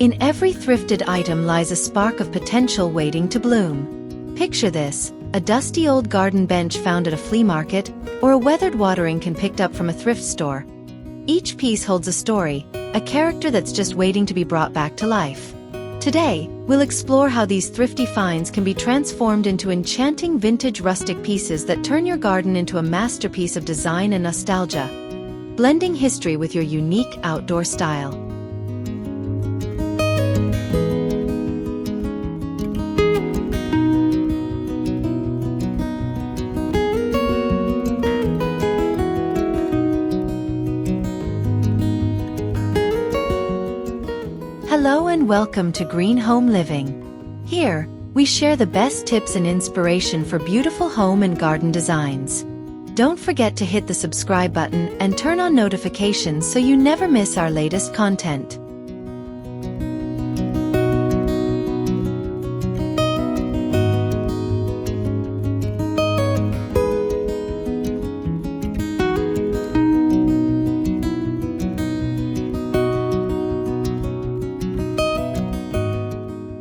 In every thrifted item lies a spark of potential waiting to bloom. Picture this: a dusty old garden bench found at a flea market, or a weathered watering can picked up from a thrift store. Each piece holds a story, a character that's just waiting to be brought back to life. Today, we'll explore how these thrifty finds can be transformed into enchanting vintage rustic pieces that turn your garden into a masterpiece of design and nostalgia, blending history with your unique outdoor style. Hello and welcome to Green Home Living. Here, we share the best tips and inspiration for beautiful home and garden designs. Don't forget to hit the subscribe button and turn on notifications so you never miss our latest content.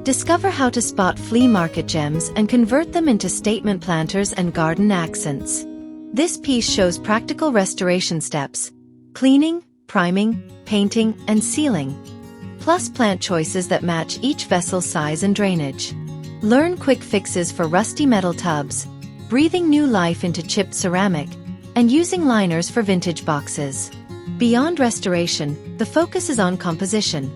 Discover how to spot flea market gems and convert them into statement planters and garden accents. This piece shows practical restoration steps: cleaning, priming, painting, and sealing, plus plant choices that match each vessel's size and drainage. Learn quick fixes for rusty metal tubs, breathing new life into chipped ceramic, and using liners for vintage boxes. Beyond restoration, the focus is on composition.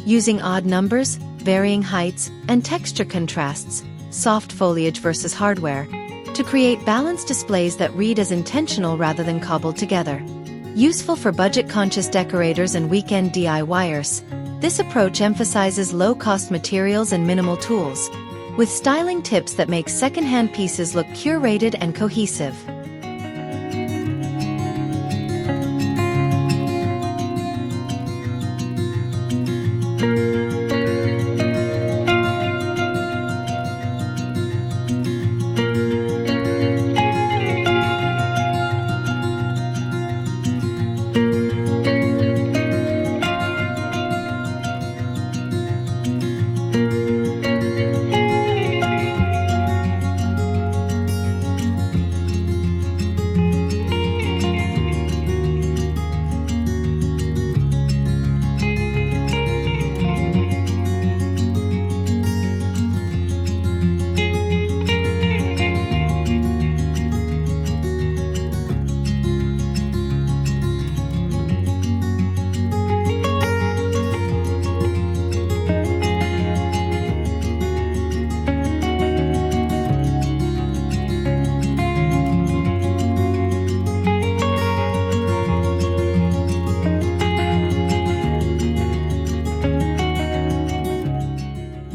Using odd numbers, varying heights, and texture contrasts, soft foliage versus hardware, to create balanced displays that read as intentional rather than cobbled together. Useful for budget-conscious decorators and weekend DIYers, this approach emphasizes low-cost materials and minimal tools, with styling tips that make second-hand pieces look curated and cohesive.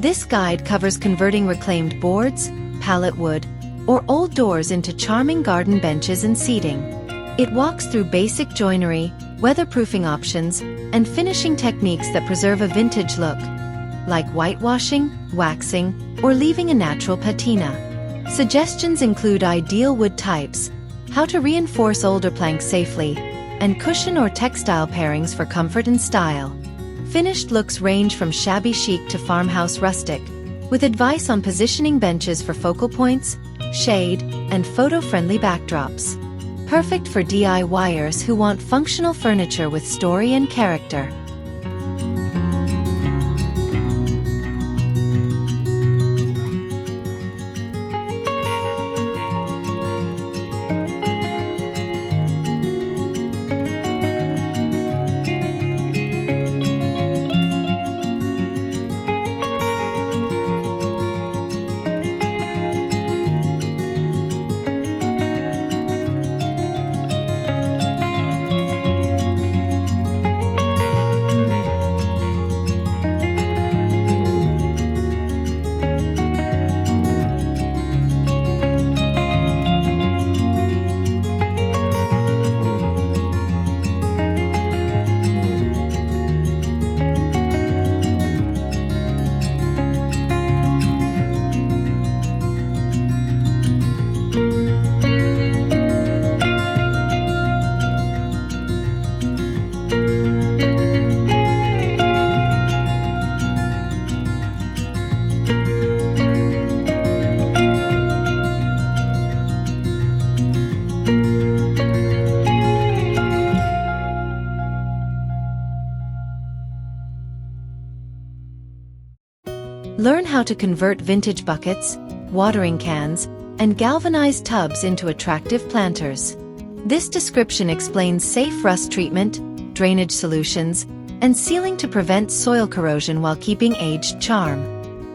This guide covers converting reclaimed boards, pallet wood, or old doors into charming garden benches and seating. It walks through basic joinery, weatherproofing options, and finishing techniques that preserve a vintage look, like whitewashing, waxing, or leaving a natural patina. Suggestions include ideal wood types, how to reinforce older planks safely, and cushion or textile pairings for comfort and style. Finished looks range from shabby chic to farmhouse rustic, with advice on positioning benches for focal points, shade, and photo-friendly backdrops. Perfect for DIYers who want functional furniture with story and character. Learn how to convert vintage buckets, watering cans, and galvanized tubs into attractive planters. This description explains safe rust treatment, drainage solutions, and sealing to prevent soil corrosion while keeping aged charm.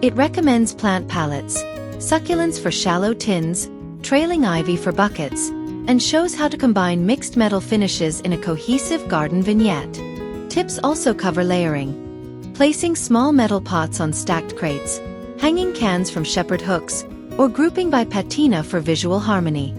It recommends plant pallets, succulents for shallow tins, trailing ivy for buckets, and shows how to combine mixed metal finishes in a cohesive garden vignette. Tips also cover layering, placing small metal pots on stacked crates, hanging cans from shepherd hooks, or grouping by patina for visual harmony.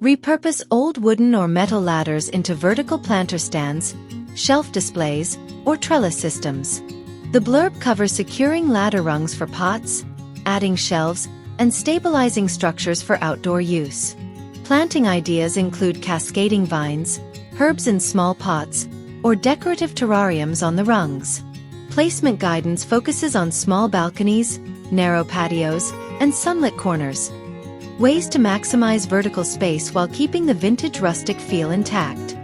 Repurpose old wooden or metal ladders into vertical planter stands, shelf displays, or trellis systems. The blurb covers securing ladder rungs for pots, adding shelves, and stabilizing structures for outdoor use. Planting ideas include cascading vines, herbs in small pots, or decorative terrariums on the rungs. Placement guidance focuses on small balconies, narrow patios, and sunlit corners. Ways to maximize vertical space while keeping the vintage rustic feel intact.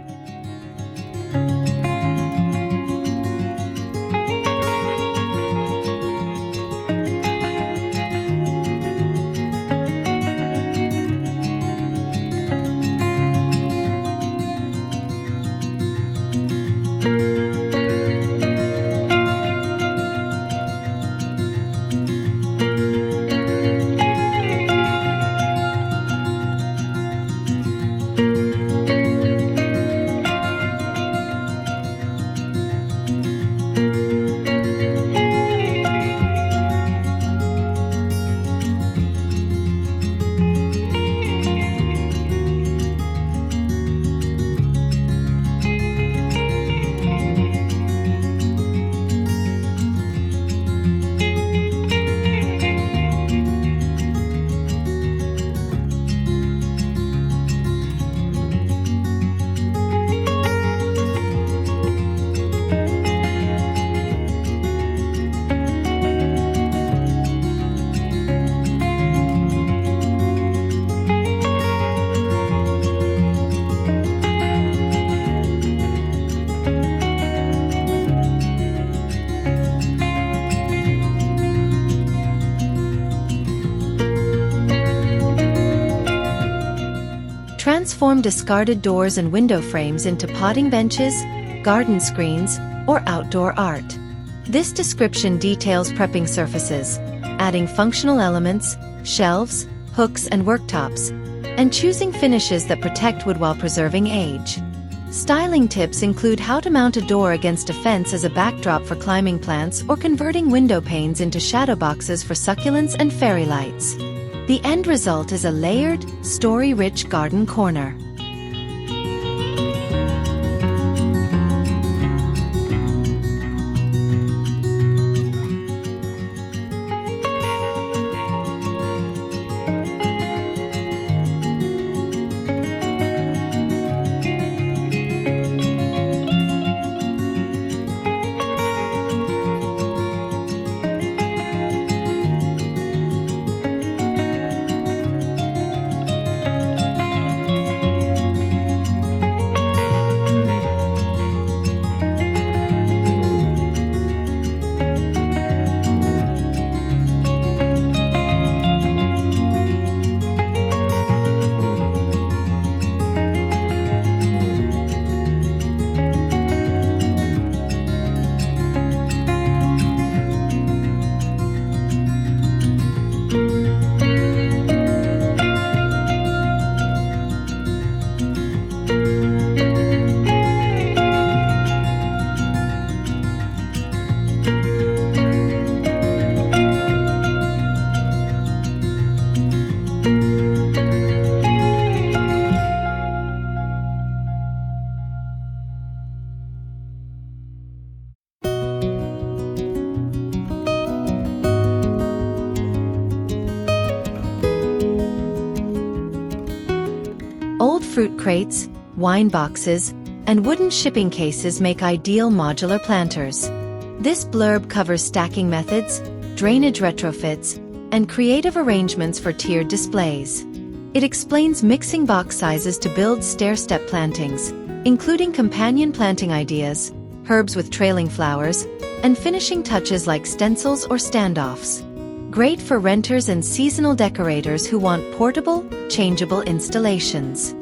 Transform discarded doors and window frames into potting benches, garden screens, or outdoor art. This description details prepping surfaces, adding functional elements, shelves, hooks, and worktops, and choosing finishes that protect wood while preserving age. Styling tips include how to mount a door against a fence as a backdrop for climbing plants or converting window panes into shadow boxes for succulents and fairy lights. The end result is a layered, story-rich garden corner. fruit crates, wine boxes, and wooden shipping cases make ideal modular planters. This blurb covers stacking methods, drainage retrofits, and creative arrangements for tiered displays. It explains mixing box sizes to build stair-step plantings, including companion planting ideas, herbs with trailing flowers, and finishing touches like stencils or standoffs. Great for renters and seasonal decorators who want portable, changeable installations.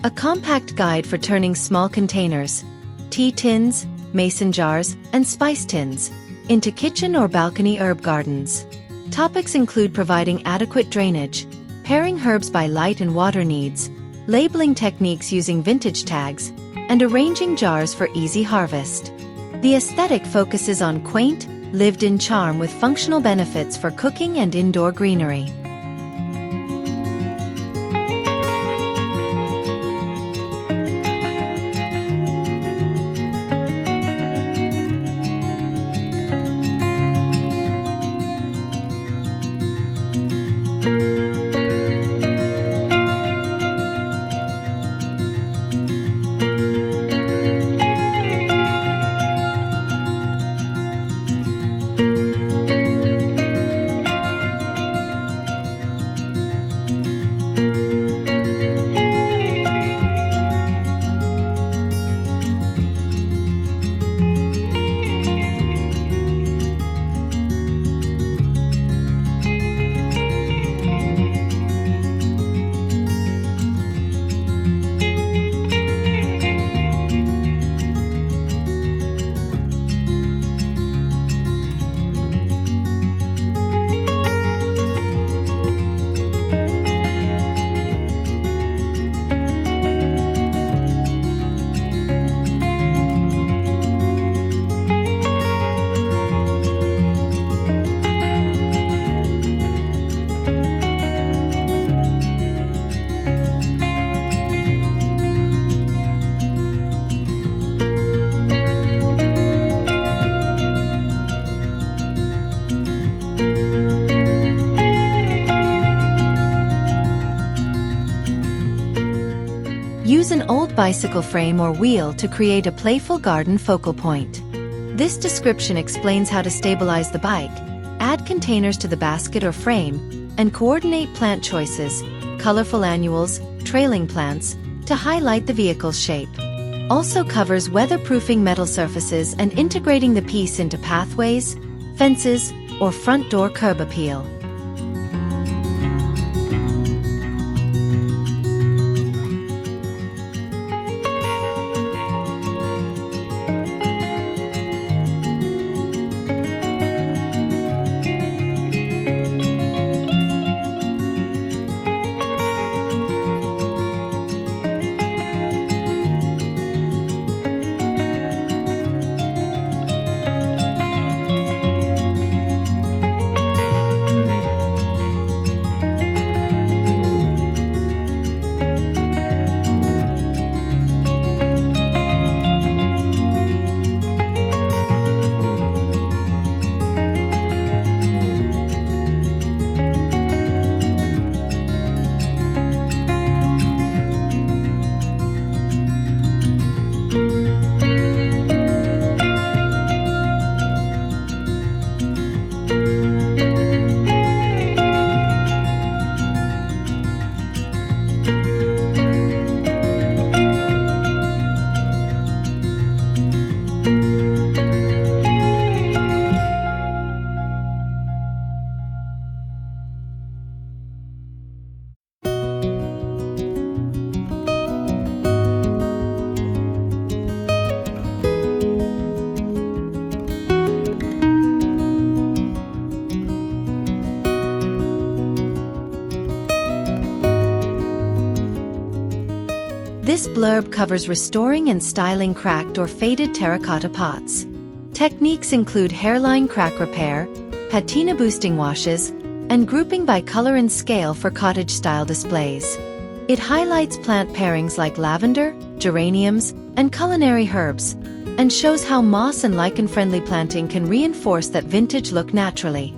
A compact guide for turning small containers, tea tins, mason jars, and spice tins into kitchen or balcony herb gardens. Topics include providing adequate drainage, pairing herbs by light and water needs, labeling techniques using vintage tags, and arranging jars for easy harvest. The aesthetic focuses on quaint, lived-in charm with functional benefits for cooking and indoor greenery. Use an old bicycle frame or wheel to create a playful garden focal point. This description explains how to stabilize the bike, add containers to the basket or frame, and coordinate plant choices, colorful annuals, trailing plants, to highlight the vehicle's shape. Also covers weatherproofing metal surfaces and integrating the piece into pathways, fences, or front door curb appeal. This blurb covers restoring and styling cracked or faded terracotta pots. Techniques include hairline crack repair, patina boosting washes, and grouping by color and scale for cottage-style displays. It highlights plant pairings like lavender, geraniums, and culinary herbs, and shows how moss and lichen-friendly planting can reinforce that vintage look naturally.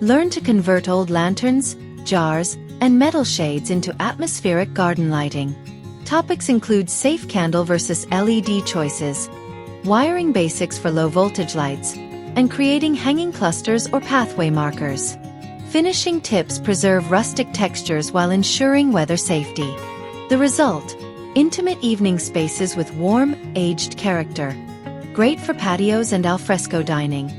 Learn to convert old lanterns, jars, and metal shades into atmospheric garden lighting. Topics include safe candle versus LED choices, wiring basics for low-voltage lights, and creating hanging clusters or pathway markers. Finishing tips preserve rustic textures while ensuring weather safety. The result: intimate evening spaces with warm, aged character. Great for patios and alfresco dining.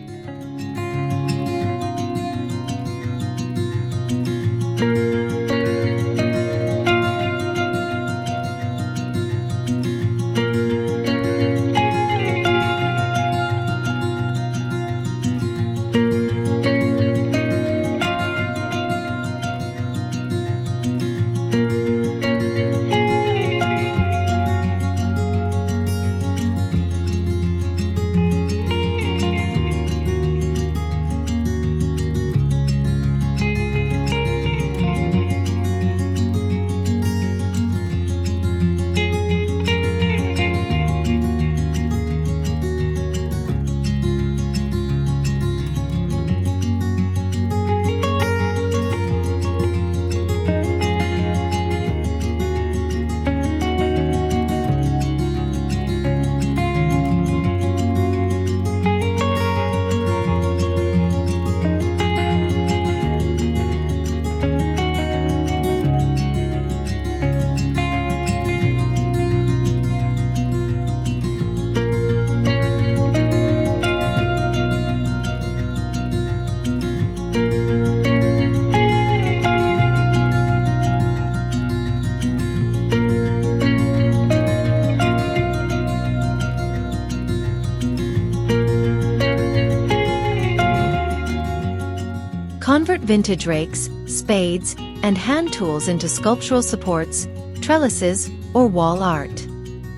Convert vintage rakes, spades, and hand tools into sculptural supports, trellises, or wall art.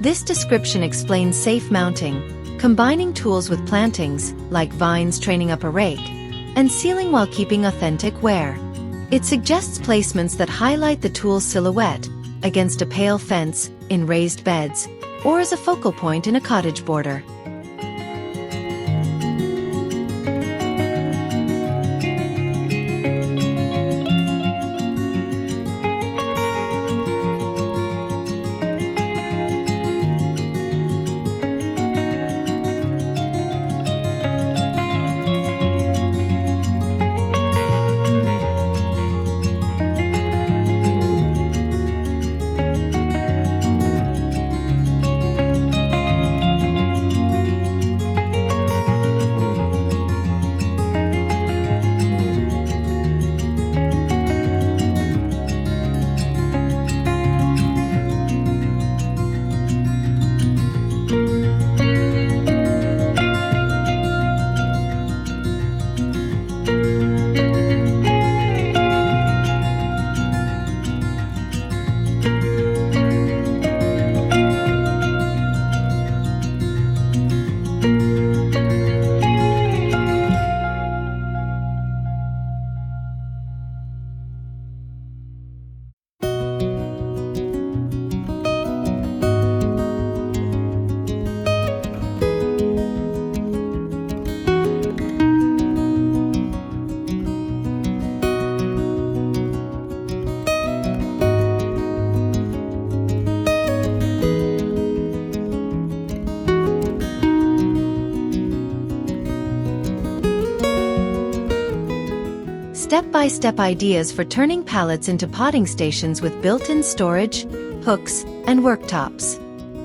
This description explains safe mounting, combining tools with plantings, like vines training up a rake, and sealing while keeping authentic wear. It suggests placements that highlight the tool's silhouette, against a pale fence, in raised beds, or as a focal point in a cottage border. step-by-step ideas for turning pallets into potting stations with built-in storage, hooks, and worktops.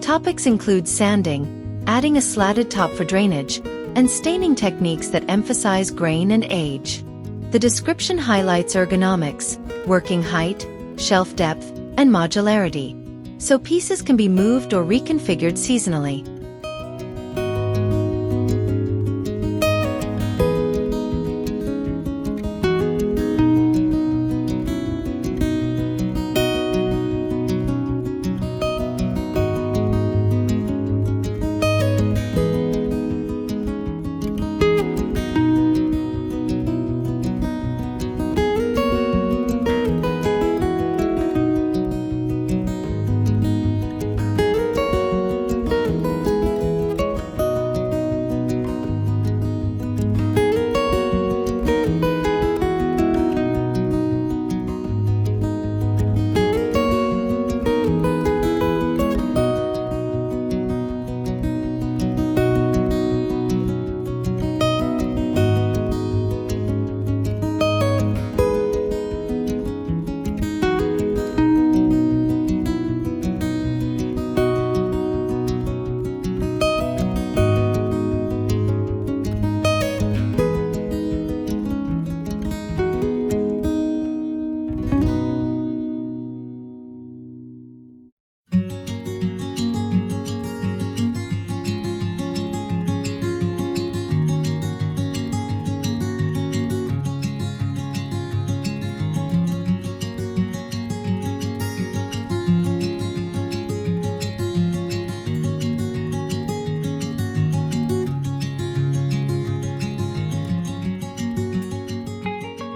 Topics include sanding, adding a slatted top for drainage, and staining techniques that emphasize grain and age. The description highlights ergonomics, working height, shelf depth, and modularity, so pieces can be moved or reconfigured seasonally.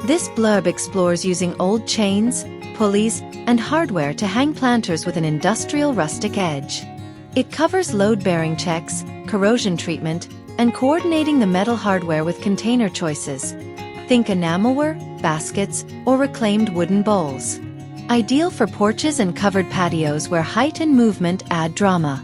This blurb explores using old chains, pulleys, and hardware to hang planters with an industrial rustic edge. It covers load-bearing checks, corrosion treatment, and coordinating the metal hardware with container choices. Think enamelware, baskets, or reclaimed wooden bowls. Ideal for porches and covered patios where height and movement add drama.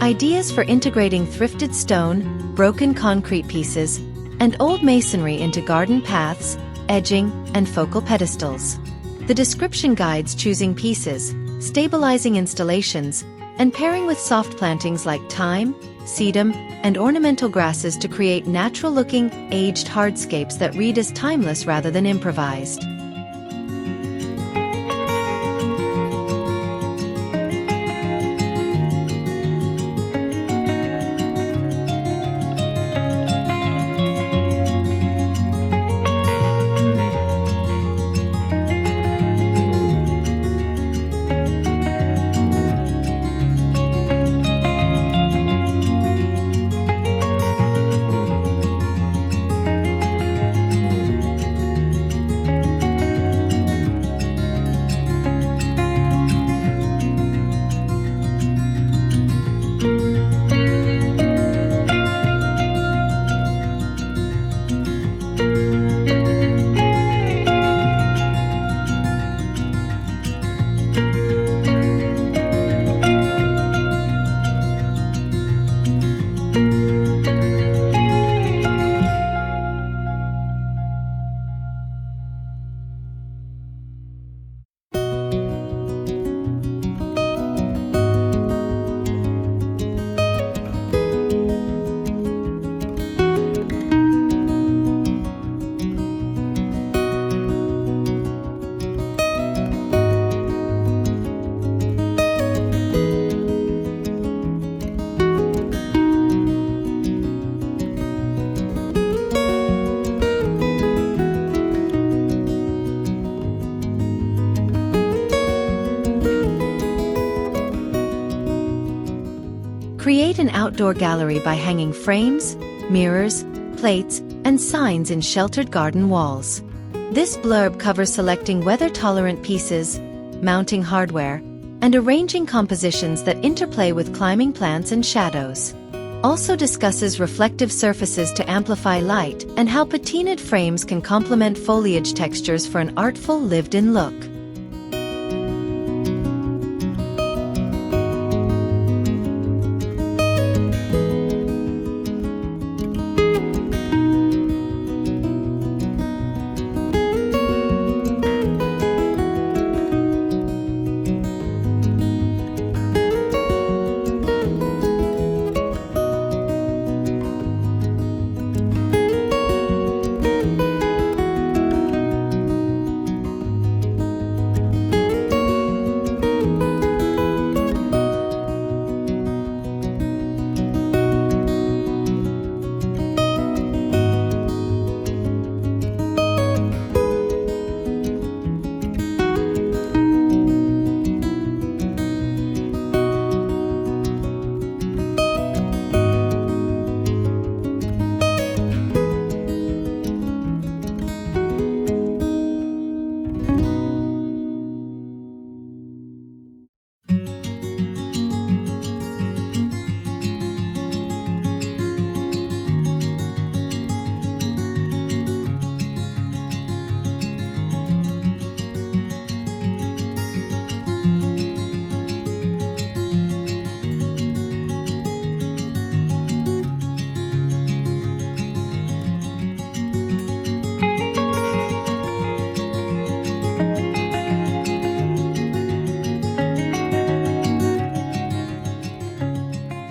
Ideas for integrating thrifted stone, broken concrete pieces, and old masonry into garden paths, edging, and focal pedestals. The description guides choosing pieces, stabilizing installations, and pairing with soft plantings like thyme, sedum, and ornamental grasses to create natural-looking, aged hardscapes that read as timeless rather than improvised. Create an outdoor gallery by hanging frames, mirrors, plates, and signs in sheltered garden walls. This blurb covers selecting weather-tolerant pieces, mounting hardware, and arranging compositions that interplay with climbing plants and shadows. Also discusses reflective surfaces to amplify light and how patinaed frames can complement foliage textures for an artful, lived-in look.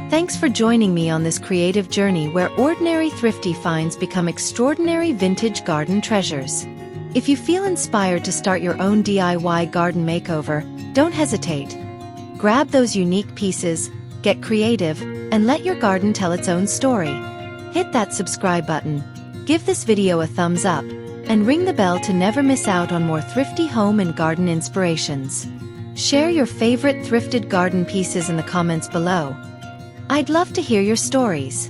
Thanks for joining me on this creative journey where ordinary thrifty finds become extraordinary vintage garden treasures. If you feel inspired to start your own DIY garden makeover, don't hesitate. Grab those unique pieces, get creative, and let your garden tell its own story. Hit that subscribe button, give this video a thumbs up, and ring the bell to never miss out on more thrifty home and garden inspirations. Share your favorite thrifted garden pieces in the comments below. I'd love to hear your stories.